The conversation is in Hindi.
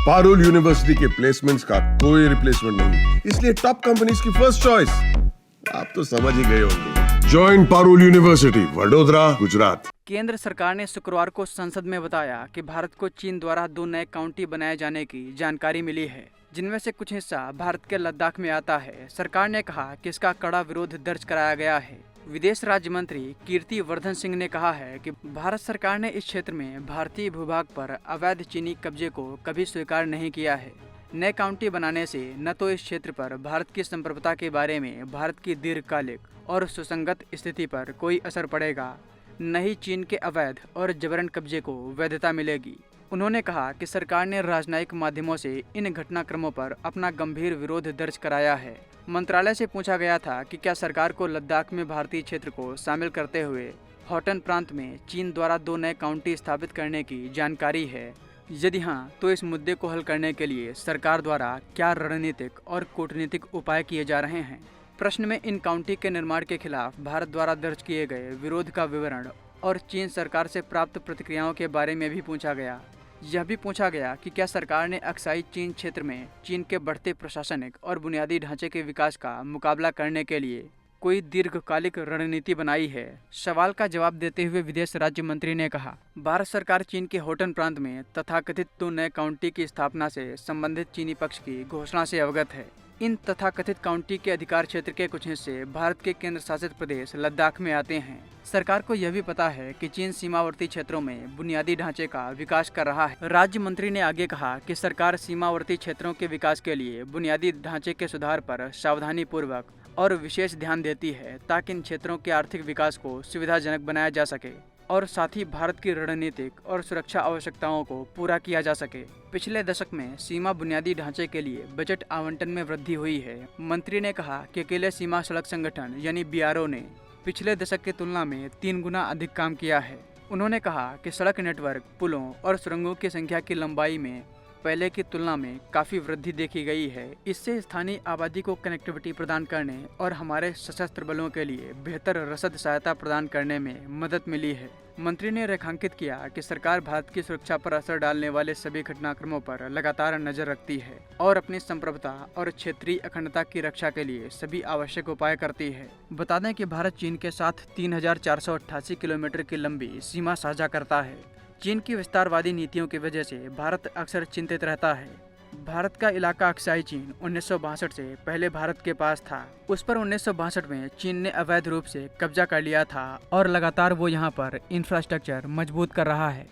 पारुल यूनिवर्सिटी के प्लेसमेंट्स का कोई रिप्लेसमेंट नहीं, इसलिए टॉप कंपनीज की फर्स्ट चॉइस। आप तो समझ ही गए होंगे। Join Parul university, Vadodara, Gujarat. केंद्र सरकार ने शुक्रवार को संसद में बताया कि भारत को चीन द्वारा 2 नए काउंटी बनाए जाने की जानकारी मिली है, जिनमें से कुछ हिस्सा भारत के लद्दाख में आता है। सरकार ने कहा कि इसका कड़ा विरोध दर्ज कराया गया है। विदेश राज्य मंत्री कीर्ति वर्धन सिंह ने कहा है कि भारत सरकार ने इस क्षेत्र में भारतीय भूभाग पर अवैध चीनी कब्जे को कभी स्वीकार नहीं किया है। नए काउंटी बनाने से न तो इस क्षेत्र पर भारत की संप्रभुता के बारे में भारत की दीर्घकालिक और सुसंगत स्थिति पर कोई असर पड़ेगा, न ही चीन के अवैध और जबरन कब्जे को वैधता मिलेगी। उन्होंने कहा कि सरकार ने राजनयिक माध्यमों से इन घटनाक्रमों पर अपना गंभीर विरोध दर्ज कराया है। मंत्रालय से पूछा गया था कि क्या सरकार को लद्दाख में भारतीय क्षेत्र को शामिल करते हुए हॉटन प्रांत में चीन द्वारा 2 नए काउंटी स्थापित करने की जानकारी है। यदि हाँ, तो इस मुद्दे को हल करने के लिए सरकार द्वारा क्या रणनीतिक और कूटनीतिक उपाय किए जा रहे हैं। प्रश्न में इन काउंटी के निर्माण के खिलाफ भारत द्वारा दर्ज किए गए विरोध का विवरण और चीन सरकार से प्राप्त प्रतिक्रियाओं के बारे में भी पूछा गया। यह भी पूछा गया कि क्या सरकार ने अक्साई चीन क्षेत्र में चीन के बढ़ते प्रशासनिक और बुनियादी ढांचे के विकास का मुकाबला करने के लिए कोई दीर्घकालिक रणनीति बनाई है। सवाल का जवाब देते हुए विदेश राज्य मंत्री ने कहा, भारत सरकार चीन के होटन प्रांत में तथाकथित 2 नए काउंटी की स्थापना से संबंधित चीनी पक्ष की घोषणा से अवगत है। इन तथाकथित काउंटी के अधिकार क्षेत्र के कुछ हिस्से भारत के केंद्र शासित प्रदेश लद्दाख में आते हैं। सरकार को यह भी पता है कि चीन सीमावर्ती क्षेत्रों में बुनियादी ढांचे का विकास कर रहा है। राज्य मंत्री ने आगे कहा कि सरकार सीमावर्ती क्षेत्रों के विकास के लिए बुनियादी ढांचे के सुधार पर सावधानी पूर्वक और विशेष ध्यान देती है, ताकि इन क्षेत्रों के आर्थिक विकास को सुविधाजनक बनाया जा सके और साथ ही भारत की रणनीतिक और सुरक्षा आवश्यकताओं को पूरा किया जा सके। पिछले दशक में सीमा बुनियादी ढांचे के लिए बजट आवंटन में वृद्धि हुई है। मंत्री ने कहा कि अकेले सीमा सड़क संगठन यानी BRO ने पिछले दशक की तुलना में 3 गुना अधिक काम किया है। उन्होंने कहा कि सड़क नेटवर्क, पुलों और सुरंगों की संख्या की लंबाई में पहले की तुलना में काफ़ी वृद्धि देखी गई है। इससे स्थानीय आबादी को कनेक्टिविटी प्रदान करने और हमारे सशस्त्र बलों के लिए बेहतर रसद सहायता प्रदान करने में मदद मिली है। मंत्री ने रेखांकित किया कि सरकार भारत की सुरक्षा पर असर डालने वाले सभी घटनाक्रमों पर लगातार नजर रखती है और अपनी संप्रभुता और क्षेत्रीय अखंडता की रक्षा के लिए सभी आवश्यक उपाय करती है। बता दें कि भारत चीन के साथ 3488 किलोमीटर की लंबी सीमा साझा करता है। चीन की विस्तारवादी नीतियों की वजह से भारत अक्सर चिंतित रहता है। भारत का इलाका अक्साई चीन 1962 से पहले भारत के पास था। उस पर 1962 में चीन ने अवैध रूप से कब्जा कर लिया था और लगातार वो यहाँ पर इंफ्रास्ट्रक्चर मजबूत कर रहा है।